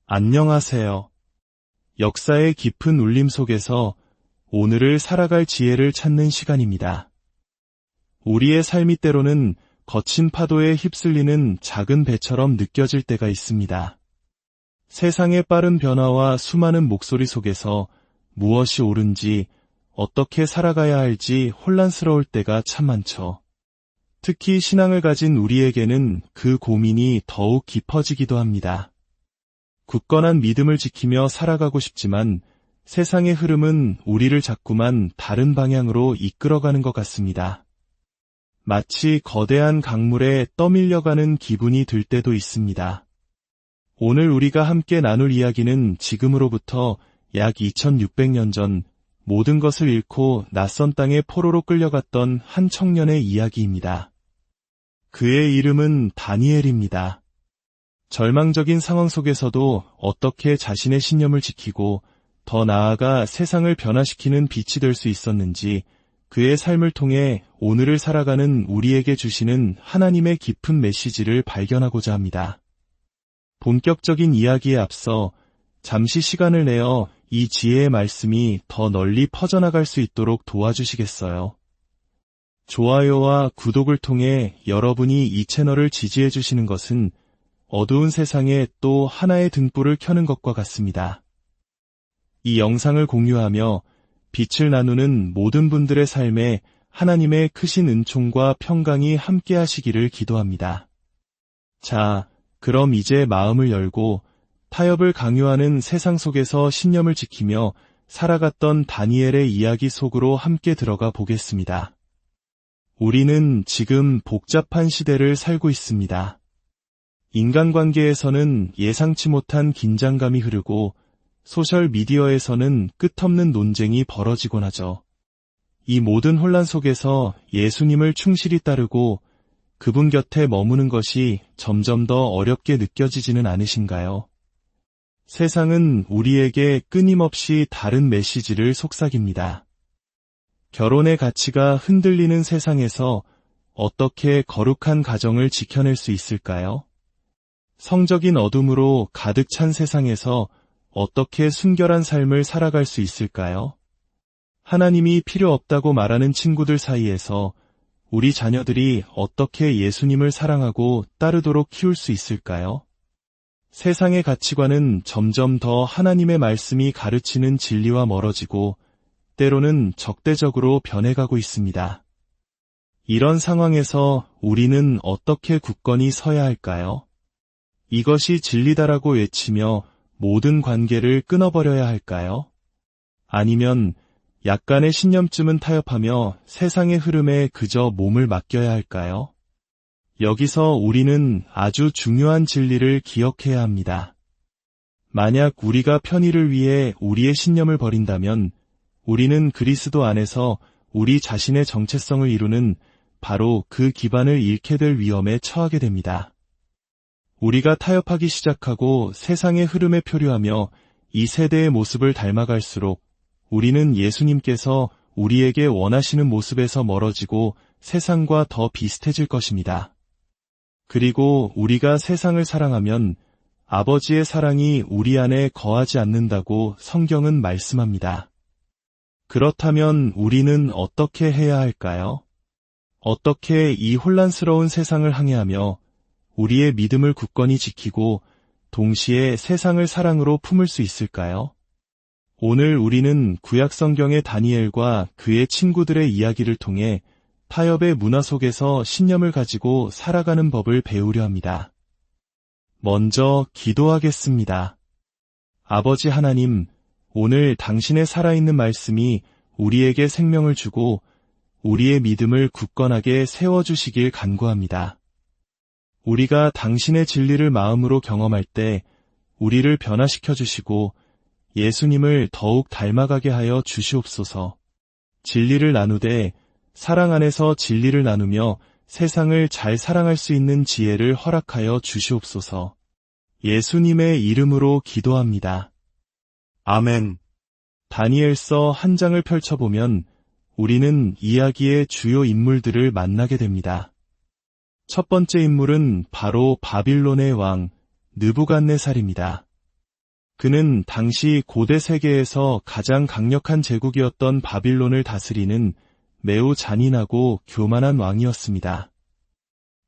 안녕하세요. 역사의 깊은 울림 속에서 오늘을 살아갈 지혜를 찾는 시간입니다. 우리의 삶이 때로는 거친 파도에 휩쓸리는 작은 배처럼 느껴질 때가 있습니다. 세상의 빠른 변화와 수많은 목소리 속에서 무엇이 옳은지, 어떻게 살아가야 할지 혼란스러울 때가 참 많죠. 특히 신앙을 가진 우리에게는 그 고민이 더욱 깊어지기도 합니다. 굳건한 믿음을 지키며 살아가고 싶지만 세상의 흐름은 우리를 자꾸만 다른 방향으로 이끌어가는 것 같습니다. 마치 거대한 강물에 떠밀려가는 기분이 들 때도 있습니다. 오늘 우리가 함께 나눌 이야기는 지금으로부터 약 2600년 전 모든 것을 잃고 낯선 땅에 포로로 끌려갔던 한 청년의 이야기입니다. 그의 이름은 다니엘입니다. 절망적인 상황 속에서도 어떻게 자신의 신념을 지키고 더 나아가 세상을 변화시키는 빛이 될 수 있었는지 그의 삶을 통해 오늘을 살아가는 우리에게 주시는 하나님의 깊은 메시지를 발견하고자 합니다. 본격적인 이야기에 앞서 잠시 시간을 내어 이 지혜의 말씀이 더 널리 퍼져나갈 수 있도록 도와주시겠어요? 좋아요와 구독을 통해 여러분이 이 채널을 지지해 주시는 것은 어두운 세상에 또 하나의 등불을 켜는 것과 같습니다. 이 영상을 공유하며 빛을 나누는 모든 분들의 삶에 하나님의 크신 은총과 평강이 함께 하시기를 기도합니다. 자, 그럼 이제 마음을 열고 타협을 강요하는 세상 속에서 신념을 지키며 살아갔던 다니엘의 이야기 속으로 함께 들어가 보겠습니다. 우리는 지금 복잡한 시대를 살고 있습니다. 인간관계에서는 예상치 못한 긴장감이 흐르고 소셜미디어에서는 끝없는 논쟁이 벌어지곤 하죠. 이 모든 혼란 속에서 예수님을 충실히 따르고 그분 곁에 머무는 것이 점점 더 어렵게 느껴지지는 않으신가요? 세상은 우리에게 끊임없이 다른 메시지를 속삭입니다. 결혼의 가치가 흔들리는 세상에서 어떻게 거룩한 가정을 지켜낼 수 있을까요? 성적인 어둠으로 가득 찬 세상에서 어떻게 순결한 삶을 살아갈 수 있을까요? 하나님이 필요 없다고 말하는 친구들 사이에서 우리 자녀들이 어떻게 예수님을 사랑하고 따르도록 키울 수 있을까요? 세상의 가치관은 점점 더 하나님의 말씀이 가르치는 진리와 멀어지고 때로는 적대적으로 변해가고 있습니다. 이런 상황에서 우리는 어떻게 굳건히 서야 할까요? 이것이 진리다라고 외치며 모든 관계를 끊어버려야 할까요? 아니면 약간의 신념쯤은 타협하며 세상의 흐름에 그저 몸을 맡겨야 할까요? 여기서 우리는 아주 중요한 진리를 기억해야 합니다. 만약 우리가 편의를 위해 우리의 신념을 버린다면 우리는 그리스도 안에서 우리 자신의 정체성을 이루는 바로 그 기반을 잃게 될 위험에 처하게 됩니다. 우리가 타협하기 시작하고 세상의 흐름에 표류하며 이 세대의 모습을 닮아갈수록 우리는 예수님께서 우리에게 원하시는 모습에서 멀어지고 세상과 더 비슷해질 것입니다. 그리고 우리가 세상을 사랑하면 아버지의 사랑이 우리 안에 거하지 않는다고 성경은 말씀합니다. 그렇다면 우리는 어떻게 해야 할까요? 어떻게 이 혼란스러운 세상을 항해하며 우리의 믿음을 굳건히 지키고 동시에 세상을 사랑으로 품을 수 있을까요? 오늘 우리는 구약 성경의 다니엘과 그의 친구들의 이야기를 통해 타협의 문화 속에서 신념을 가지고 살아가는 법을 배우려 합니다. 먼저 기도하겠습니다. 아버지 하나님, 오늘 당신의 살아있는 말씀이 우리에게 생명을 주고 우리의 믿음을 굳건하게 세워주시길 간구합니다. 우리가 당신의 진리를 마음으로 경험할 때 우리를 변화시켜 주시고 예수님을 더욱 닮아가게 하여 주시옵소서. 진리를 나누되 사랑 안에서 진리를 나누며 세상을 잘 사랑할 수 있는 지혜를 허락하여 주시옵소서. 예수님의 이름으로 기도합니다. 아멘. 다니엘서 한 장을 펼쳐보면 우리는 이야기의 주요 인물들을 만나게 됩니다. 첫 번째 인물은 바로 바빌론의 왕 느부갓네살입니다. 그는 당시 고대 세계에서 가장 강력한 제국이었던 바빌론을 다스리는 매우 잔인하고 교만한 왕이었습니다.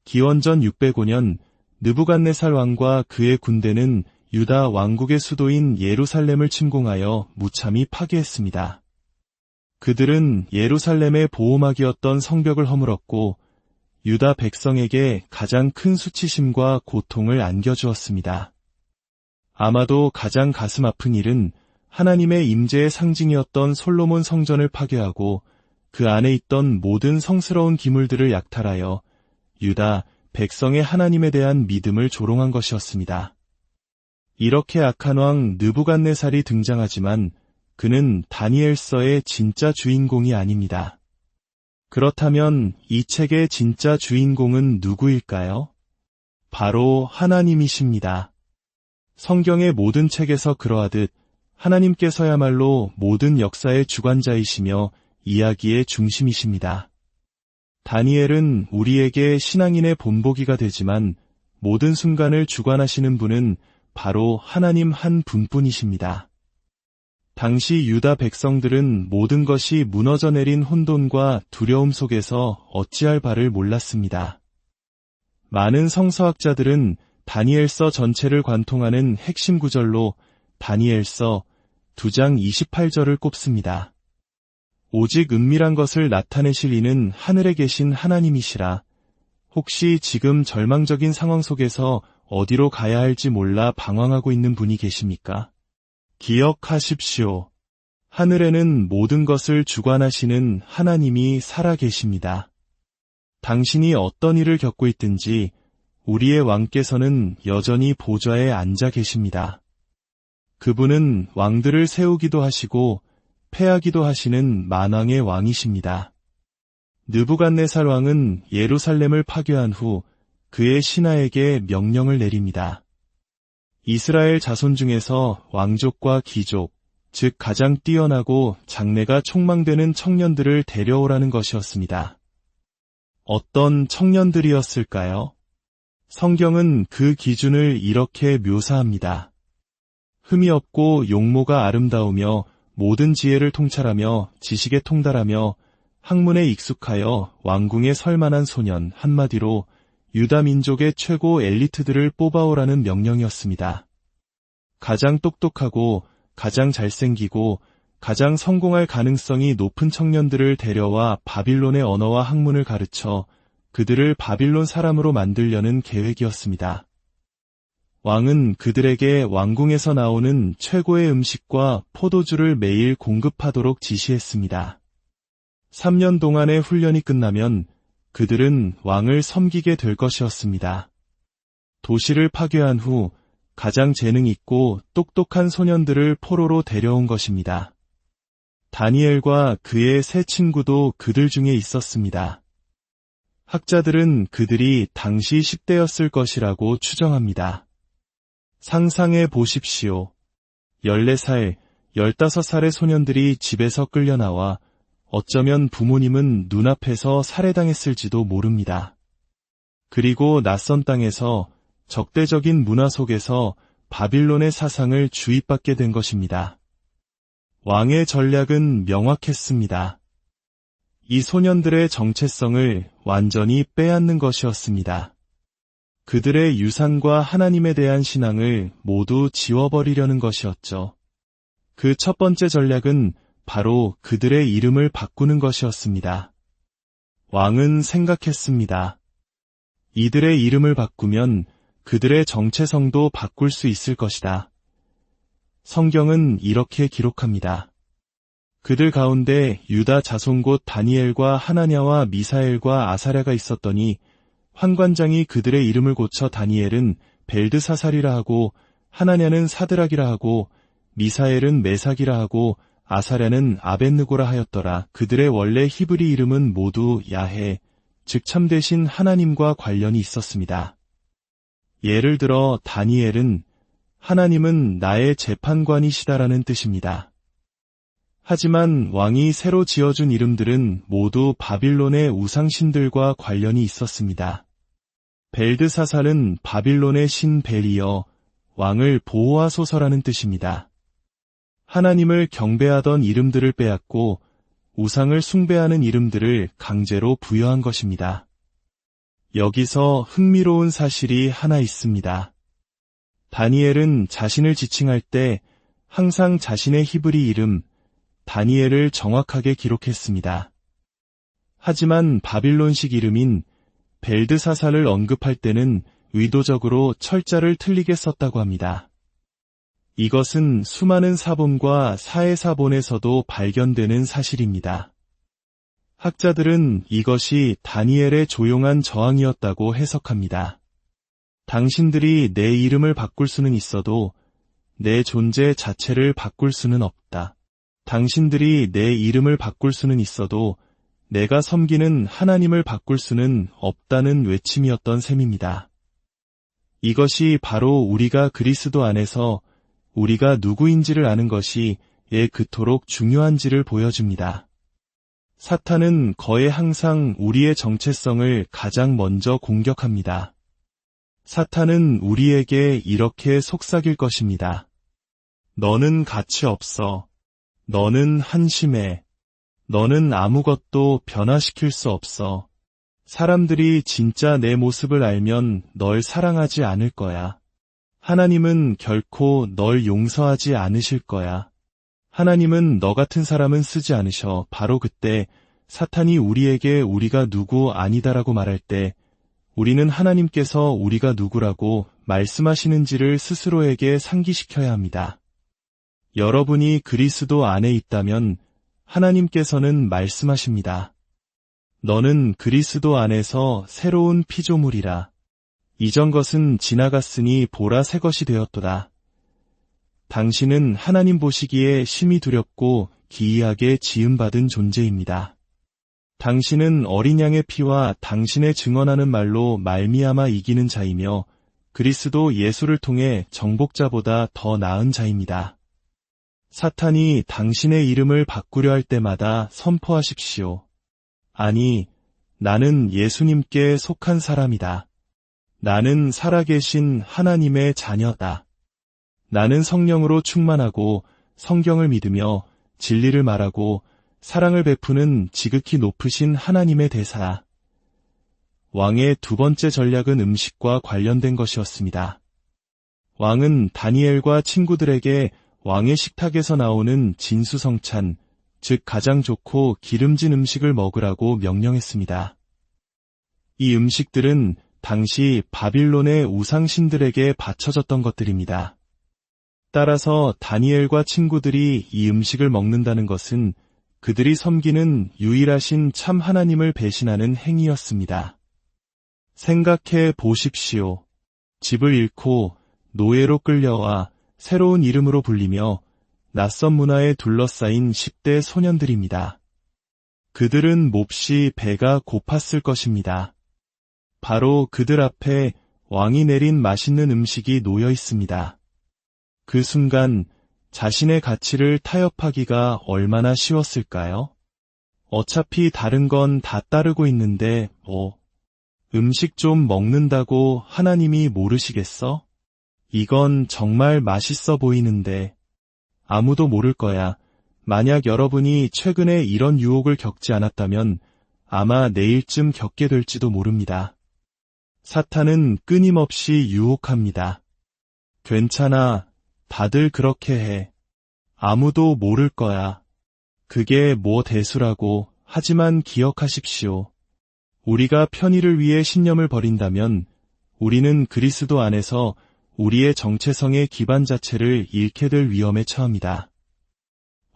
기원전 605년 느부갓네살 왕과 그의 군대는 유다 왕국의 수도인 예루살렘을 침공하여 무참히 파괴했습니다. 그들은 예루살렘의 보호막이었던 성벽을 허물었고 유다 백성에게 가장 큰 수치심과 고통을 안겨주었습니다. 아마도 가장 가슴 아픈 일은 하나님의 임재의 상징이었던 솔로몬 성전을 파괴하고 그 안에 있던 모든 성스러운 기물들을 약탈하여 유다 백성의 하나님에 대한 믿음을 조롱한 것이었습니다. 이렇게 악한 왕 느부갓네살이 등장하지만 그는 다니엘서의 진짜 주인공이 아닙니다. 그렇다면 이 책의 진짜 주인공은 누구일까요? 바로 하나님이십니다. 성경의 모든 책에서 그러하듯 하나님께서야말로 모든 역사의 주관자이시며 이야기의 중심이십니다. 다니엘은 우리에게 신앙인의 본보기가 되지만 모든 순간을 주관하시는 분은 바로 하나님 한 분뿐이십니다. 당시 유다 백성들은 모든 것이 무너져 내린 혼돈과 두려움 속에서 어찌할 바를 몰랐습니다. 많은 성서학자들은 다니엘서 전체를 관통하는 핵심 구절로 다니엘서 2장 28절을 꼽습니다. 오직 은밀한 것을 나타내실 이는 하늘에 계신 하나님이시라. 혹시 지금 절망적인 상황 속에서 어디로 가야 할지 몰라 방황하고 있는 분이 계십니까? 기억하십시오. 하늘에는 모든 것을 주관하시는 하나님이 살아 계십니다. 당신이 어떤 일을 겪고 있든지 우리의 왕께서는 여전히 보좌에 앉아 계십니다. 그분은 왕들을 세우기도 하시고 패하기도 하시는 만왕의 왕이십니다. 느부갓네살 왕은 예루살렘을 파괴한 후 그의 신하에게 명령을 내립니다. 이스라엘 자손 중에서 왕족과 귀족, 즉 가장 뛰어나고 장래가 촉망되는 청년들을 데려오라는 것이었습니다. 어떤 청년들이었을까요? 성경은 그 기준을 이렇게 묘사합니다. 흠이 없고 용모가 아름다우며 모든 지혜를 통찰하며 지식에 통달하며 학문에 익숙하여 왕궁에 설만한 소년, 한마디로 유다 민족의 최고 엘리트들을 뽑아오라는 명령이었습니다. 가장 똑똑하고 가장 잘생기고 가장 성공할 가능성이 높은 청년들을 데려와 바빌론의 언어와 학문을 가르쳐 그들을 바빌론 사람으로 만들려는 계획이었습니다. 왕은 그들에게 왕궁에서 나오는 최고의 음식과 포도주를 매일 공급하도록 지시했습니다. 3년 동안의 훈련이 끝나면 그들은 왕을 섬기게 될 것이었습니다. 도시를 파괴한 후 가장 재능 있고 똑똑한 소년들을 포로로 데려온 것입니다. 다니엘과 그의 세 친구도 그들 중에 있었습니다. 학자들은 그들이 당시 10대였을 것이라고 추정합니다. 상상해 보십시오. 14살, 15살의 소년들이 집에서 끌려나와 어쩌면 부모님은 눈앞에서 살해당했을지도 모릅니다. 그리고 낯선 땅에서 적대적인 문화 속에서 바빌론의 사상을 주입받게 된 것입니다. 왕의 전략은 명확했습니다. 이 소년들의 정체성을 완전히 빼앗는 것이었습니다. 그들의 유산과 하나님에 대한 신앙을 모두 지워버리려는 것이었죠. 그 첫 번째 전략은 바로 그들의 이름을 바꾸는 것이었습니다. 왕은 생각했습니다. 이들의 이름을 바꾸면 그들의 정체성도 바꿀 수 있을 것이다. 성경은 이렇게 기록합니다. 그들 가운데 유다 자손 곧 다니엘과 하나냐와 미사엘과 아사랴가 있었더니 환관장이 그들의 이름을 고쳐 다니엘은 벨드사살이라 하고 하나냐는 사드락이라 하고 미사엘은 메삭이라 하고 아사랴는 아벳느고라 하였더라. 그들의 원래 히브리 이름은 모두 야해, 즉 참되신 하나님과 관련이 있었습니다. 예를 들어 다니엘은 하나님은 나의 재판관이시다라는 뜻입니다. 하지만 왕이 새로 지어준 이름들은 모두 바빌론의 우상신들과 관련이 있었습니다. 벨드사살은 바빌론의 신 벨이여 왕을 보호하소서라는 뜻입니다. 하나님을 경배하던 이름들을 빼앗고 우상을 숭배하는 이름들을 강제로 부여한 것입니다. 여기서 흥미로운 사실이 하나 있습니다. 다니엘은 자신을 지칭할 때 항상 자신의 히브리 이름 다니엘을 정확하게 기록했습니다. 하지만 바빌론식 이름인 벨드사살을 언급할 때는 의도적으로 철자를 틀리게 썼다고 합니다. 이것은 수많은 사본과 사해사본에서도 발견되는 사실입니다. 학자들은 이것이 다니엘의 조용한 저항이었다고 해석합니다. 당신들이 내 이름을 바꿀 수는 있어도 내 존재 자체를 바꿀 수는 없다. 당신들이 내 이름을 바꿀 수는 있어도 내가 섬기는 하나님을 바꿀 수는 없다는 외침이었던 셈입니다. 이것이 바로 우리가 그리스도 안에서 우리가 누구인지를 아는 것이 그토록 중요한지를 보여줍니다. 사탄은 거의 항상 우리의 정체성을 가장 먼저 공격합니다. 사탄은 우리에게 이렇게 속삭일 것입니다. 너는 가치 없어. 너는 한심해. 너는 아무것도 변화시킬 수 없어. 사람들이 진짜 내 모습을 알면 널 사랑하지 않을 거야. 하나님은 결코 널 용서하지 않으실 거야. 하나님은 너 같은 사람은 쓰지 않으셔. 바로 그때 사탄이 우리에게 우리가 누구 아니다라고 말할 때 우리는 하나님께서 우리가 누구라고 말씀하시는지를 스스로에게 상기시켜야 합니다. 여러분이 그리스도 안에 있다면 하나님께서는 말씀하십니다. 너는 그리스도 안에서 새로운 피조물이라. 이전 것은 지나갔으니 보라 새 것이 되었도다. 당신은 하나님 보시기에 심히 두렵고 기이하게 지음받은 존재입니다. 당신은 어린 양의 피와 당신의 증언하는 말로 말미암아 이기는 자이며 그리스도 예수를 통해 정복자보다 더 나은 자입니다. 사탄이 당신의 이름을 바꾸려 할 때마다 선포하십시오. 아니, 나는 예수님께 속한 사람이다. 나는 살아계신 하나님의 자녀다. 나는 성령으로 충만하고 성경을 믿으며 진리를 말하고 사랑을 베푸는 지극히 높으신 하나님의 대사다. 왕의 두 번째 전략은 음식과 관련된 것이었습니다. 왕은 다니엘과 친구들에게 왕의 식탁에서 나오는 진수성찬, 즉 가장 좋고 기름진 음식을 먹으라고 명령했습니다. 이 음식들은 당시 바빌론의 우상신들에게 바쳐졌던 것들입니다. 따라서 다니엘과 친구들이 이 음식을 먹는다는 것은 그들이 섬기는 유일하신 참 하나님을 배신하는 행위였습니다. 생각해 보십시오. 집을 잃고 노예로 끌려와 새로운 이름으로 불리며 낯선 문화에 둘러싸인 10대 소년들입니다. 그들은 몹시 배가 고팠을 것입니다. 바로 그들 앞에 왕이 내린 맛있는 음식이 놓여 있습니다. 그 순간 자신의 가치를 타협하기가 얼마나 쉬웠을까요? 어차피 다른 건 다 따르고 있는데 음식 좀 먹는다고 하나님이 모르시겠어? 이건 정말 맛있어 보이는데 아무도 모를 거야. 만약 여러분이 최근에 이런 유혹을 겪지 않았다면 아마 내일쯤 겪게 될지도 모릅니다. 사탄은 끊임없이 유혹합니다. 괜찮아. 다들 그렇게 해. 아무도 모를 거야. 그게 뭐 대수라고. 하지만 기억하십시오. 우리가 편의를 위해 신념을 버린다면 우리는 그리스도 안에서 우리의 정체성의 기반 자체를 잃게 될 위험에 처합니다.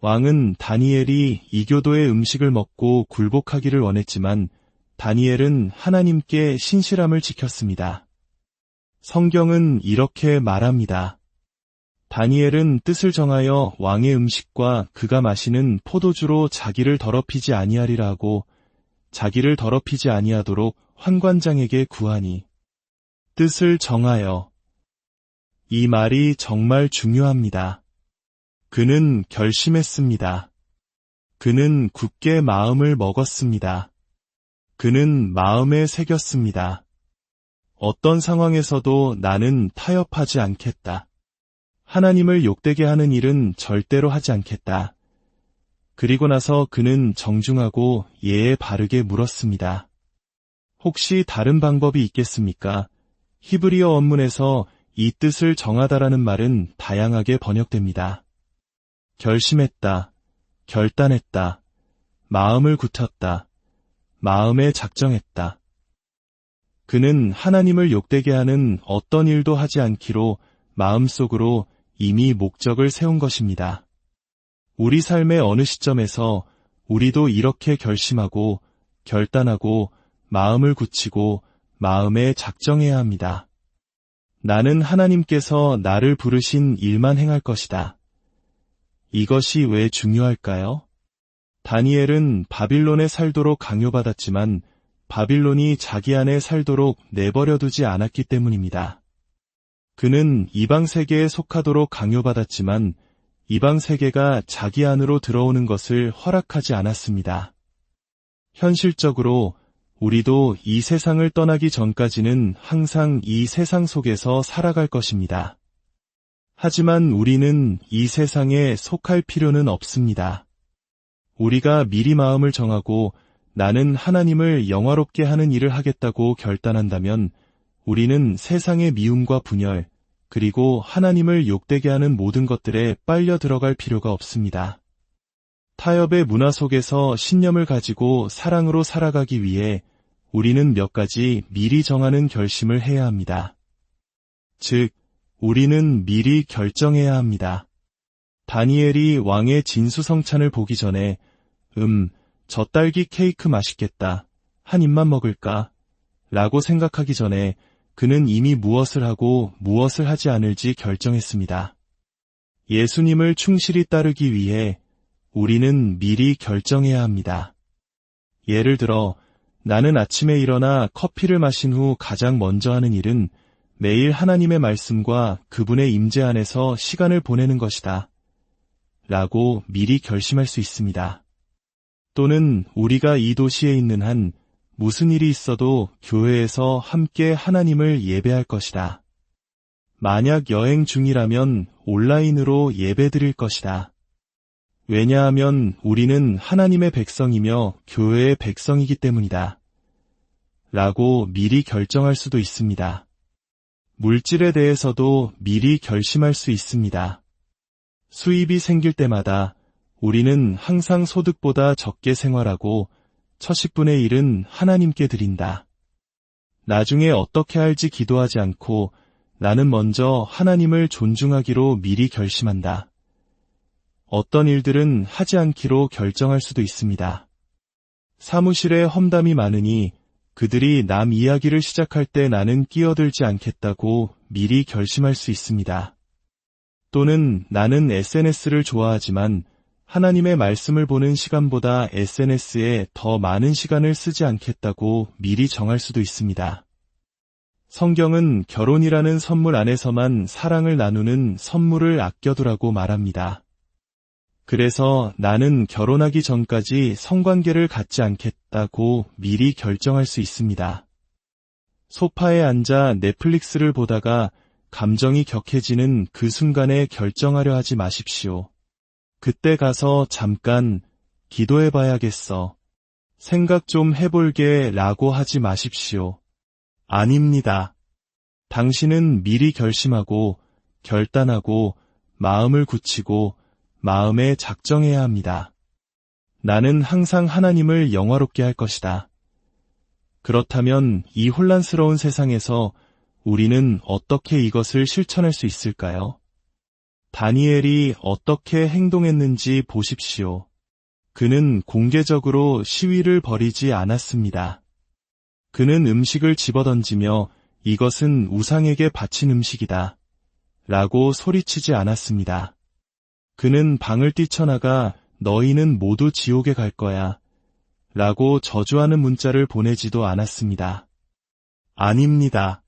왕은 다니엘이 이교도의 음식을 먹고 굴복하기를 원했지만 다니엘은 하나님께 신실함을 지켰습니다. 성경은 이렇게 말합니다. 다니엘은 뜻을 정하여 왕의 음식과 그가 마시는 포도주로 자기를 더럽히지 아니하리라 하고 자기를 더럽히지 아니하도록 환관장에게 구하니. 뜻을 정하여. 이 말이 정말 중요합니다. 그는 결심했습니다. 그는 굳게 마음을 먹었습니다. 그는 마음에 새겼습니다. 어떤 상황에서도 나는 타협하지 않겠다. 하나님을 욕되게 하는 일은 절대로 하지 않겠다. 그리고 나서 그는 정중하고 예에 바르게 물었습니다. 혹시 다른 방법이 있겠습니까? 히브리어 원문에서 이 뜻을 정하다라는 말은 다양하게 번역됩니다. 결심했다, 결단했다, 마음을 굳혔다, 마음에 작정했다. 그는 하나님을 욕되게 하는 어떤 일도 하지 않기로 마음속으로 이미 목적을 세운 것입니다. 우리 삶의 어느 시점에서 우리도 이렇게 결심하고 결단하고 마음을 굳히고 마음에 작정해야 합니다. 나는 하나님께서 나를 부르신 일만 행할 것이다. 이것이 왜 중요할까요? 다니엘은 바빌론에 살도록 강요받았지만 바빌론이 자기 안에 살도록 내버려두지 않았기 때문입니다. 그는 이방 세계에 속하도록 강요받았지만 이방 세계가 자기 안으로 들어오는 것을 허락하지 않았습니다. 현실적으로 우리도 이 세상을 떠나기 전까지는 항상 이 세상 속에서 살아갈 것입니다. 하지만 우리는 이 세상에 속할 필요는 없습니다. 우리가 미리 마음을 정하고 나는 하나님을 영화롭게 하는 일을 하겠다고 결단한다면 우리는 세상의 미움과 분열, 그리고 하나님을 욕되게 하는 모든 것들에 빨려 들어갈 필요가 없습니다. 타협의 문화 속에서 신념을 가지고 사랑으로 살아가기 위해 우리는 몇 가지 미리 정하는 결심을 해야 합니다. 즉, 우리는 미리 결정해야 합니다. 다니엘이 왕의 진수성찬을 보기 전에 저 딸기 케이크 맛있겠다. 한 입만 먹을까? 라고 생각하기 전에 그는 이미 무엇을 하고 무엇을 하지 않을지 결정했습니다. 예수님을 충실히 따르기 위해 우리는 미리 결정해야 합니다. 예를 들어 나는 아침에 일어나 커피를 마신 후 가장 먼저 하는 일은 매일 하나님의 말씀과 그분의 임재 안에서 시간을 보내는 것이다. 라고 미리 결심할 수 있습니다. 또는 우리가 이 도시에 있는 한 무슨 일이 있어도 교회에서 함께 하나님을 예배할 것이다. 만약 여행 중이라면 온라인으로 예배드릴 것이다. 왜냐하면 우리는 하나님의 백성이며 교회의 백성이기 때문이다. 라고 미리 결정할 수도 있습니다. 물질에 대해서도 미리 결심할 수 있습니다. 수입이 생길 때마다 우리는 항상 소득보다 적게 생활하고 첫 10분의 1은 하나님께 드린다. 나중에 어떻게 할지 기도하지 않고 나는 먼저 하나님을 존중하기로 미리 결심한다. 어떤 일들은 하지 않기로 결정할 수도 있습니다. 사무실에 험담이 많으니 그들이 남 이야기를 시작할 때 나는 끼어들지 않겠다고 미리 결심할 수 있습니다. 또는 나는 SNS를 좋아하지만 하나님의 말씀을 보는 시간보다 SNS에 더 많은 시간을 쓰지 않겠다고 미리 정할 수도 있습니다. 성경은 결혼이라는 선물 안에서만 사랑을 나누는 선물을 아껴두라고 말합니다. 그래서 나는 결혼하기 전까지 성관계를 갖지 않겠다고 미리 결정할 수 있습니다. 소파에 앉아 넷플릭스를 보다가 감정이 격해지는 그 순간에 결정하려 하지 마십시오. 그때 가서 잠깐 기도해봐야겠어. 생각 좀 해볼게 라고 하지 마십시오. 아닙니다. 당신은 미리 결심하고 결단하고 마음을 굳히고 마음에 작정해야 합니다. 나는 항상 하나님을 영화롭게 할 것이다. 그렇다면 이 혼란스러운 세상에서 우리는 어떻게 이것을 실천할 수 있을까요? 다니엘이 어떻게 행동했는지 보십시오. 그는 공개적으로 시위를 벌이지 않았습니다. 그는 음식을 집어던지며 이것은 우상에게 바친 음식이다. 라고 소리치지 않았습니다. 그는 방을 뛰쳐나가 너희는 모두 지옥에 갈 거야. 라고 저주하는 문자를 보내지도 않았습니다. 아닙니다.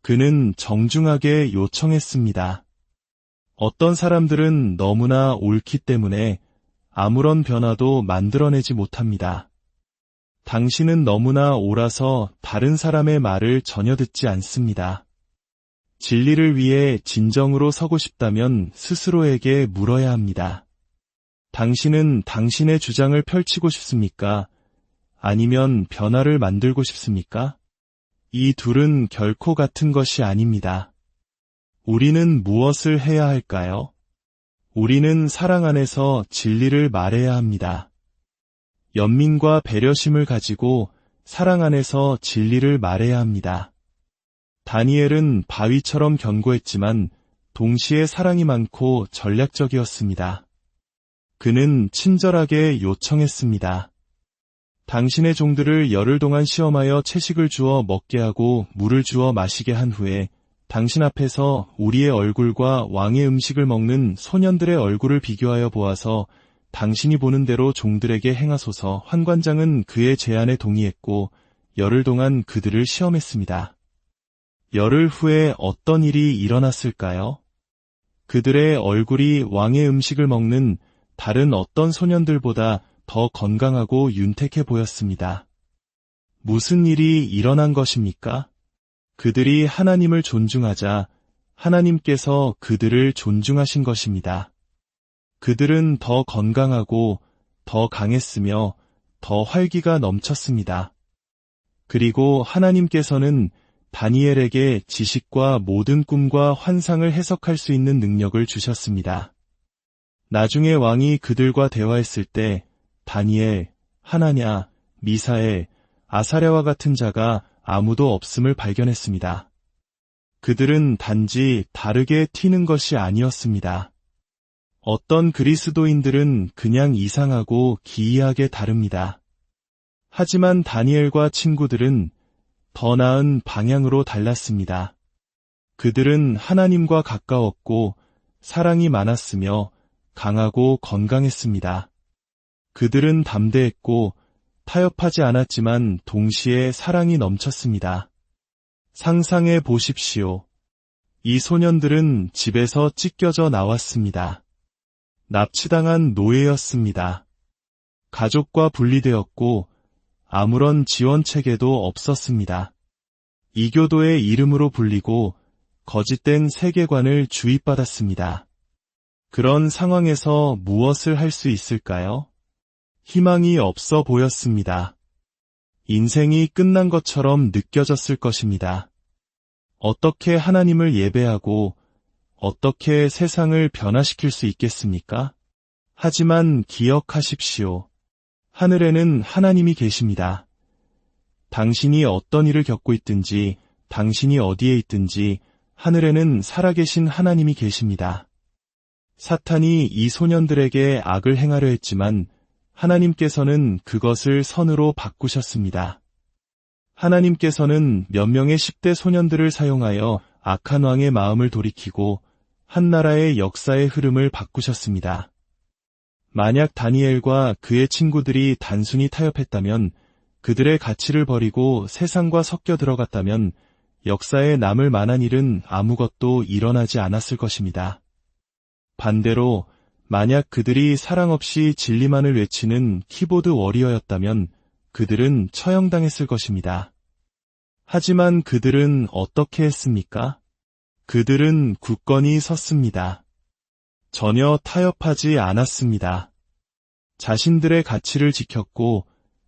그는 정중하게 요청했습니다. 어떤 사람들은 너무나 옳기 때문에 아무런 변화도 만들어내지 못합니다. 당신은 너무나 옳아서 다른 사람의 말을 전혀 듣지 않습니다. 진리를 위해 진정으로 서고 싶다면 스스로에게 물어야 합니다. 당신은 당신의 주장을 펼치고 싶습니까? 아니면 변화를 만들고 싶습니까? 이 둘은 결코 같은 것이 아닙니다. 우리는 무엇을 해야 할까요? 우리는 사랑 안에서 진리를 말해야 합니다. 연민과 배려심을 가지고 사랑 안에서 진리를 말해야 합니다. 다니엘은 바위처럼 견고했지만 동시에 사랑이 많고 전략적이었습니다. 그는 친절하게 요청했습니다. 당신의 종들을 열흘 동안 시험하여 채식을 주어 먹게 하고 물을 주어 마시게 한 후에 당신 앞에서 우리의 얼굴과 왕의 음식을 먹는 소년들의 얼굴을 비교하여 보아서 당신이 보는 대로 종들에게 행하소서. 환관장은 그의 제안에 동의했고 열흘 동안 그들을 시험했습니다. 열흘 후에 어떤 일이 일어났을까요? 그들의 얼굴이 왕의 음식을 먹는 다른 어떤 소년들보다 더 건강하고 윤택해 보였습니다. 무슨 일이 일어난 것입니까? 그들이 하나님을 존중하자 하나님께서 그들을 존중하신 것입니다. 그들은 더 건강하고 더 강했으며 더 활기가 넘쳤습니다. 그리고 하나님께서는 다니엘에게 지식과 모든 꿈과 환상을 해석할 수 있는 능력을 주셨습니다. 나중에 왕이 그들과 대화했을 때 다니엘, 하나냐, 미사엘, 아사랴와 같은 자가 아무도 없음을 발견했습니다. 그들은 단지 다르게 튀는 것이 아니었습니다. 어떤 그리스도인들은 그냥 이상하고 기이하게 다릅니다. 하지만 다니엘과 친구들은 더 나은 방향으로 달랐습니다. 그들은 하나님과 가까웠고 사랑이 많았으며 강하고 건강했습니다. 그들은 담대했고 타협하지 않았지만 동시에 사랑이 넘쳤습니다. 상상해 보십시오. 이 소년들은 집에서 찢겨져 나왔습니다. 납치당한 노예였습니다. 가족과 분리되었고 아무런 지원 체계도 없었습니다. 이교도의 이름으로 불리고 거짓된 세계관을 주입받았습니다. 그런 상황에서 무엇을 할 수 있을까요? 희망이 없어 보였습니다. 인생이 끝난 것처럼 느껴졌을 것입니다. 어떻게 하나님을 예배하고 어떻게 세상을 변화시킬 수 있겠습니까? 하지만 기억하십시오. 하늘에는 하나님이 계십니다. 당신이 어떤 일을 겪고 있든지, 당신이 어디에 있든지 하늘에는 살아계신 하나님이 계십니다. 사탄이 이 소년들에게 악을 행하려 했지만 하나님께서는 그것을 선으로 바꾸셨습니다. 하나님께서는 몇 명의 10대 소년들을 사용하여 악한 왕의 마음을 돌이키고 한 나라의 역사의 흐름을 바꾸셨습니다. 만약 다니엘과 그의 친구들이 단순히 타협했다면, 그들의 가치를 버리고 세상과 섞여 들어갔다면 역사에 남을 만한 일은 아무것도 일어나지 않았을 것입니다. 반대로 만약 그들이 사랑 없이 진리만을 외치는 키보드 워리어였다면 그들은 처형당했을 것입니다. 하지만 그들은 어떻게 했습니까? 그들은 굳건히 섰습니다. 전혀 타협하지 않았습니다. 자신들의 가치를 지켰고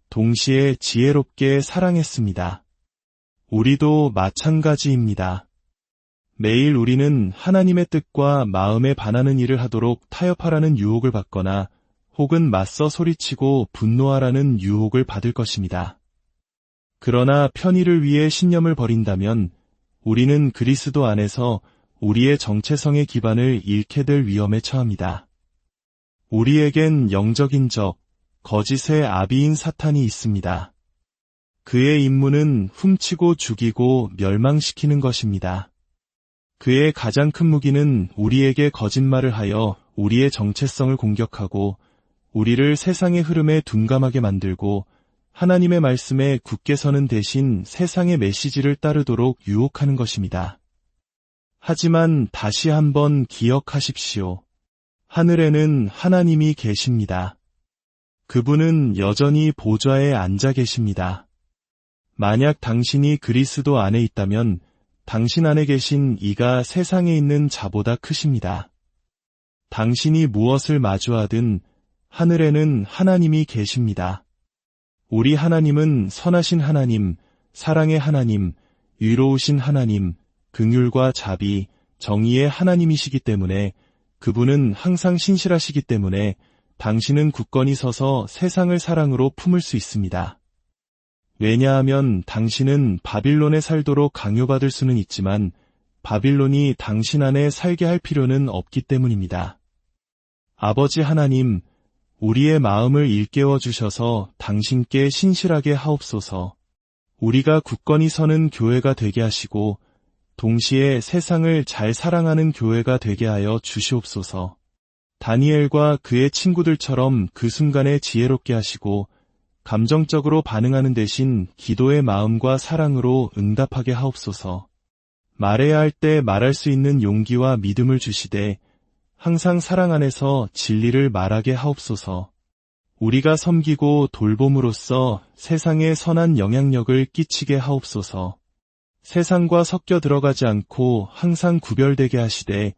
동시에 지혜롭게 사랑했습니다. 우리도 마찬가지입니다. 매일 우리는 하나님의 뜻과 마음에 반하는 일을 하도록 타협하라는 유혹을 받거나 혹은 맞서 소리치고 분노하라는 유혹을 받을 것입니다. 그러나 편의를 위해 신념을 버린다면 우리는 그리스도 안에서 우리의 정체성의 기반을 잃게 될 위험에 처합니다. 우리에겐 영적인 적, 거짓의 아비인 사탄이 있습니다. 그의 임무는 훔치고 죽이고 멸망시키는 것입니다. 그의 가장 큰 무기는 우리에게 거짓말을 하여 우리의 정체성을 공격하고 우리를 세상의 흐름에 둔감하게 만들고 하나님의 말씀에 굳게 서는 대신 세상의 메시지를 따르도록 유혹하는 것입니다. 하지만 다시 한번 기억하십시오. 하늘에는 하나님이 계십니다. 그분은 여전히 보좌에 앉아 계십니다. 만약 당신이 그리스도 안에 있다면 당신 안에 계신 이가 세상에 있는 자보다 크십니다. 당신이 무엇을 마주하든 하늘에는 하나님이 계십니다. 우리 하나님은 선하신 하나님, 사랑의 하나님, 위로우신 하나님, 긍휼과 자비, 정의의 하나님이시기 때문에 그분은 항상 신실하시기 때문에 당신은 굳건히 서서 세상을 사랑으로 품을 수 있습니다. 왜냐하면 당신은 바빌론에 살도록 강요받을 수는 있지만 바빌론이 당신 안에 살게 할 필요는 없기 때문입니다. 아버지 하나님, 우리의 마음을 일깨워 주셔서 당신께 신실하게 하옵소서. 우리가 굳건히 서는 교회가 되게 하시고 동시에 세상을 잘 사랑하는 교회가 되게 하여 주시옵소서. 다니엘과 그의 친구들처럼 그 순간에 지혜롭게 하시고 감정적으로 반응하는 대신 기도의 마음과 사랑으로 응답하게 하옵소서. 말해야 할 때 말할 수 있는 용기와 믿음을 주시되 항상 사랑 안에서 진리를 말하게 하옵소서. 우리가 섬기고 돌봄으로써 세상에 선한 영향력을 끼치게 하옵소서. 세상과 섞여 들어가지 않고 항상 구별되게 하시되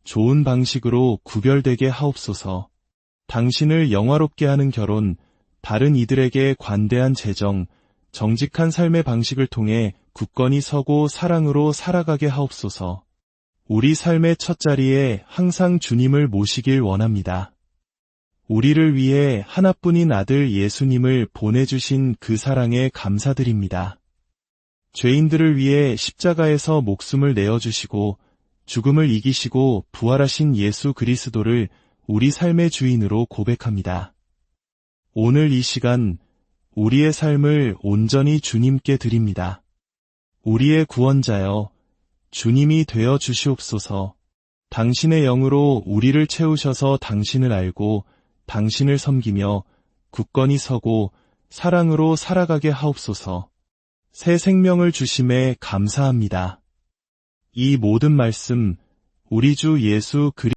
좋은 방식으로 구별되게 하옵소서. 당신을 영화롭게 하는 결혼, 다른 이들에게 관대한 재정, 정직한 삶의 방식을 통해 굳건히 서고 사랑으로 살아가게 하옵소서. 우리 삶의 첫 자리에 항상 주님을 모시길 원합니다. 우리를 위해 하나뿐인 아들 예수님을 보내주신 그 사랑에 감사드립니다. 죄인들을 위해 십자가에서 목숨을 내어주시고 죽음을 이기시고 부활하신 예수 그리스도를 우리 삶의 주인으로 고백합니다. 오늘 이 시간 우리의 삶을 온전히 주님께 드립니다. 우리의 구원자여, 주님이 되어 주시옵소서. 당신의 영으로 우리를 채우셔서 당신을 알고 당신을 섬기며 굳건히 서고 사랑으로 살아가게 하옵소서. 새 생명을 주심에 감사합니다. 이 모든 말씀 우리 주 예수 그리스도의